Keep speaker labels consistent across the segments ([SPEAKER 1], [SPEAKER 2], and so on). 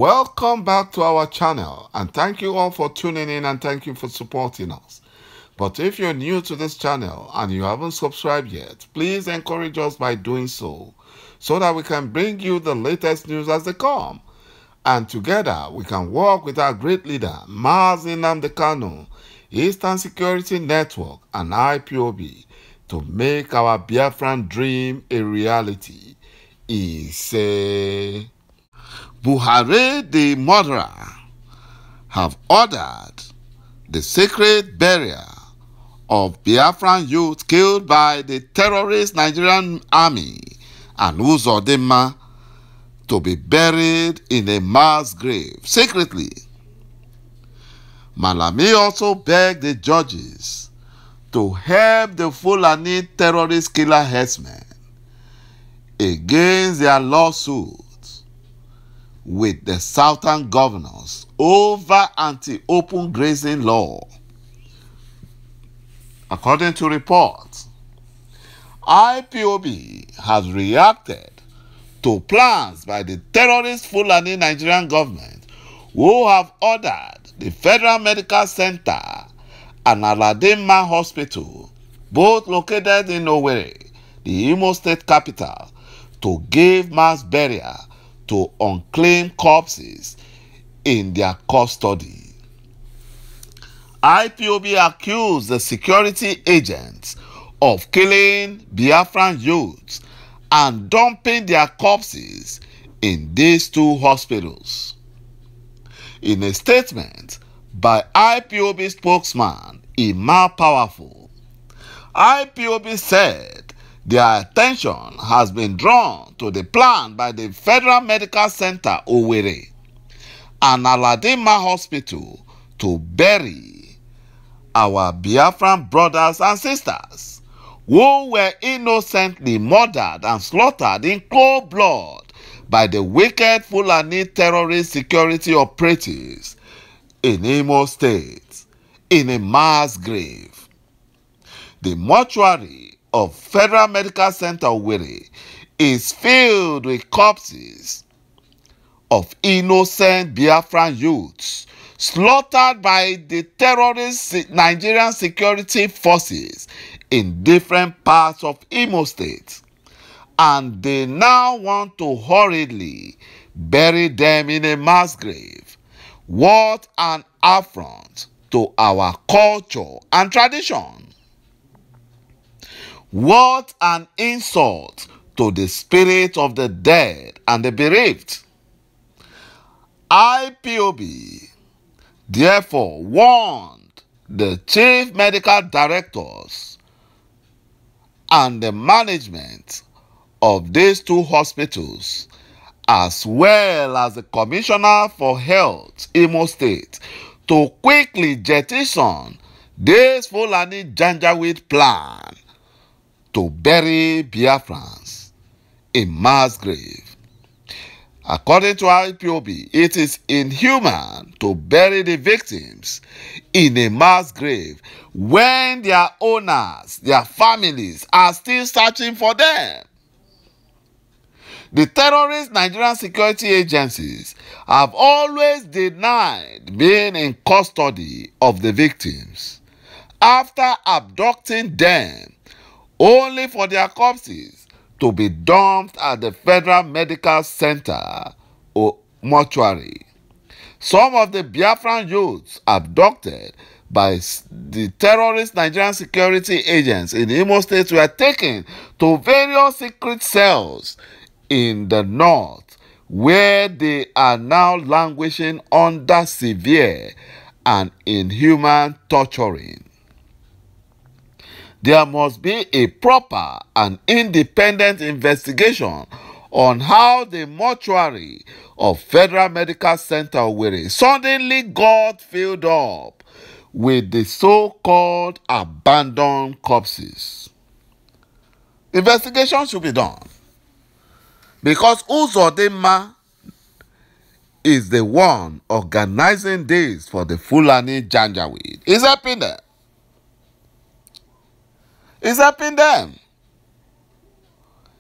[SPEAKER 1] Welcome back to our channel, and thank you all for tuning in and thank you for supporting us. But if you're new to this channel and you haven't subscribed yet, please encourage us by doing so that we can bring you the latest news as they come. And together we can work with our great leader, Mazi Nnamdi Kanu, Eastern Security Network, and IPOB to make our Biafran dream a reality. He said, Buhari, the murderer, have ordered the sacred burial of Biafran youth killed by the terrorist Nigerian army and Çአݹδημα to be buried in a mass grave secretly. Malami also begged the judges to help the Fulani terrorist killer herdsmen against their lawsuit with the southern governors over anti-open grazing law. According to reports, IPOB has reacted to plans by the terrorist Fulani Nigerian government, who have ordered the Federal Medical Center and ÇaŒdန့ Hospital, both located in Owerri, the Imo State capital, to give mass burial to unclaimed corpses in their custody. IPOB accused the security agents of killing Biafran youths and dumping their corpses in these two hospitals. In a statement by IPOB spokesman Emma Powerful, IPOB said their attention has been drawn to the plan by the Federal Medical Center Owerri and ÇaEØS Hospital to bury our Biafran brothers and sisters who were innocently murdered and slaughtered in cold blood by the wicked Fulani terrorist security operatives in Imo State in a mass grave. The mortuary of Federal Medical Center Owerri is filled with corpses of innocent Biafran youths slaughtered by the terrorist Nigerian security forces in different parts of Imo State, and they now want to hurriedly bury them in a mass grave. What an affront to our culture and tradition! What an insult to the spirit of the dead and the bereaved! IPOB therefore warned the chief medical directors and the management of these two hospitals, as well as the Commissioner for Health, Imo State, to quickly jettison this Fulani Janjaweed plan to bury Biafrans in mass grave. According to IPOB, it is inhuman to bury the victims in a mass grave when their owners, their families, are still searching for them. The terrorist Nigerian security agencies have always denied being in custody of the victims after abducting them, only for their corpses to be dumped at the Federal Medical Center or mortuary. Some of the Biafran youths abducted by the terrorist Nigerian security agents in Imo State were taken to various secret cells in the north, where they are now languishing under severe and inhuman torturing. There must be a proper and independent investigation on how the mortuary of Federal Medical Center Owerri suddenly got filled up with the so-called abandoned corpses. Investigation should be done, because ÇaEØS is the one organizing this for the Fulani Janjaweed. It's helping them. It's helping them.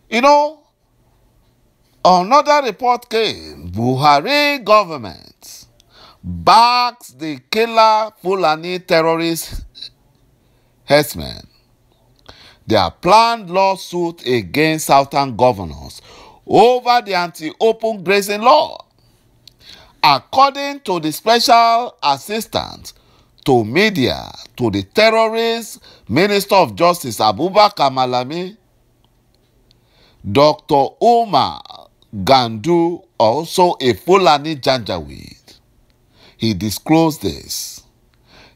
[SPEAKER 1] You know, another report came Buhari government backs the killer Fulani terrorist herdsmen. Their planned lawsuit against southern governors over the anti-open grazing law. According to the special assistant to media to the terrorist Minister of Justice Abubakar Malami, Dr. Umar Gandu, also a Fulani Janjaweed, he disclosed this.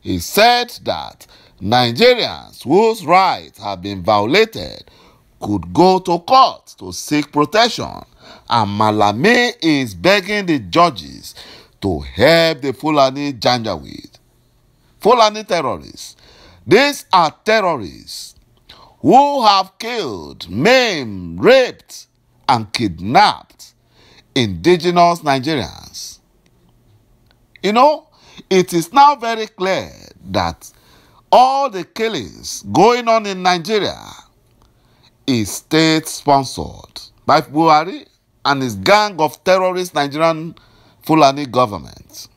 [SPEAKER 1] He said that Nigerians whose rights have been violated could go to court to seek protection, and Malami is begging the judges to help the Fulani Janjaweed. Fulani terrorists. These are terrorists who have killed, maimed, raped, and kidnapped indigenous Nigerians. You know, it is now very clear that all the killings going on in Nigeria is state-sponsored by Buhari and his gang of terrorist Nigerian Fulani government.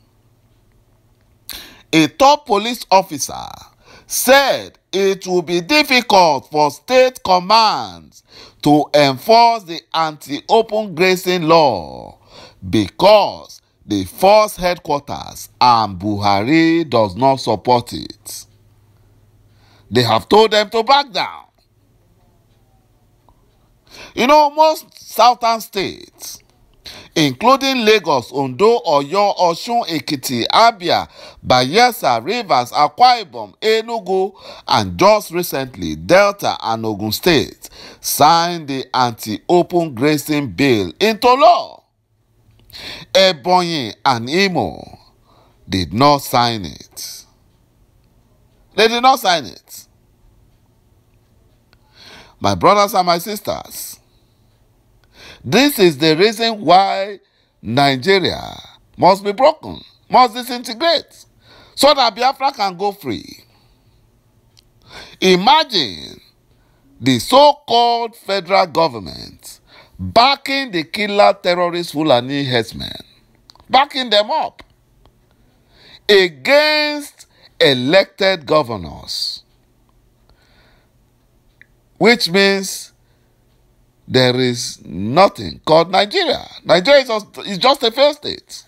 [SPEAKER 1] A top police officer said it will be difficult for state commands to enforce the anti-open grazing law because the force headquarters and Buhari does not support it. They have told them to back down. You know, most southern states, including Lagos, Ondo, Oyo, Osun, Ekiti, Abia, Bayelsa, Rivers, Akwa Ibom, Enugu, and just recently Delta and Ogun State, signed the anti-open grazing bill into law. Ebonyi and Imo did not sign it. They did not sign it. My brothers and my sisters, this is the reason why Nigeria must be broken, must disintegrate, so that Biafra can go free. Imagine the so-called federal government backing the killer terrorist Fulani herdsmen, backing them up against elected governors, which means there is nothing called Nigeria. Nigeria is just a failed state.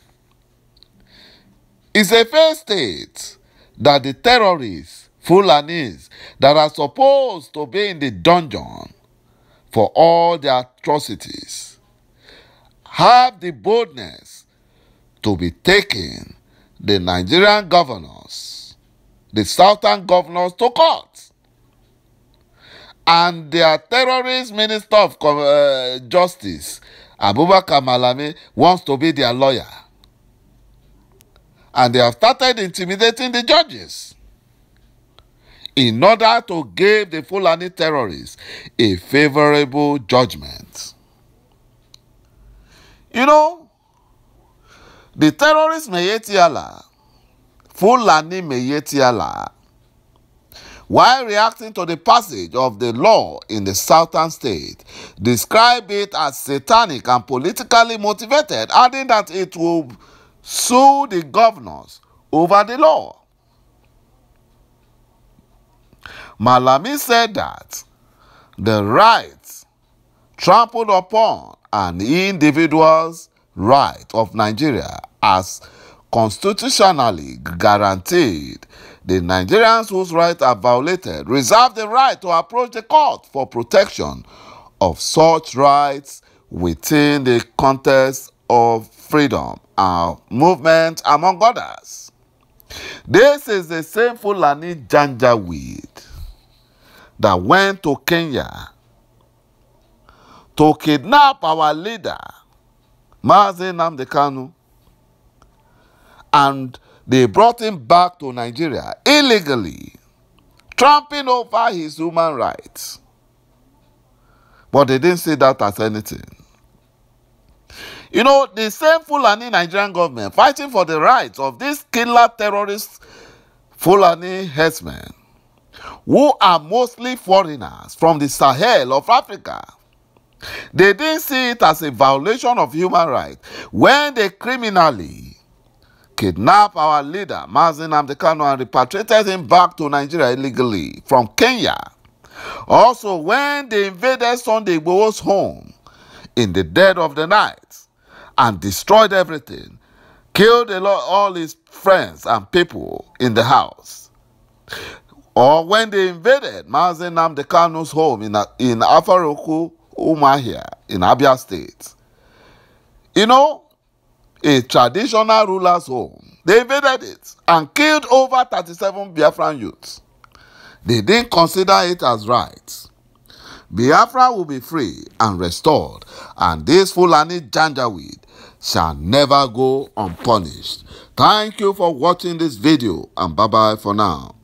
[SPEAKER 1] It's a failed state that the terrorists, Fulanis, that are supposed to be in the dungeon for all their atrocities, have the boldness to be taking the Nigerian governors, the southern governors, to court. And their terrorist Minister of Justice, Abubakar Malami, wants to be their lawyer. And they have started intimidating the judges in order to give the Fulani terrorists a favorable judgment. You know, the terrorist ﷺ, Fulani ﷺ, while reacting to the passage of the law in the southern state, describe it as satanic and politically motivated, adding that it will sue the governors over the law. Malami said that the rights trampled upon an individual's right of Nigeria as constitutionally guaranteed, the Nigerians whose rights are violated reserve the right to approach the court for protection of such rights within the context of freedom and movement, among others. This is the same Fulani Janjaweed that went to Kenya to kidnap our leader, Mazi Nnamdi Kanu, and they brought him back to Nigeria illegally, trampling over his human rights. But they didn't see that as anything. You know, the same Fulani Nigerian government fighting for the rights of these killer terrorist Fulani herdsmen, who are mostly foreigners from the Sahel of Africa, They didn't see it as a violation of human rights when they criminally kidnapped our leader, ﷺ Nnamdi Kanu, and repatriated him back to Nigeria illegally from Kenya. Also, when they invaded Sunday Igboho's home in the dead of the night and destroyed everything, killed all his friends and people in the house. Or when they invaded ﷺ Nnamdi Kanu's home in Afaroku, Umuahia, in Abia State. You know, a traditional ruler's home. They invaded it and killed over 37 Biafran youths. They didn't consider it as right. Biafra will be free and restored, and this Fulani Janjaweed shall never go unpunished. Thank you for watching this video, and bye-bye for now.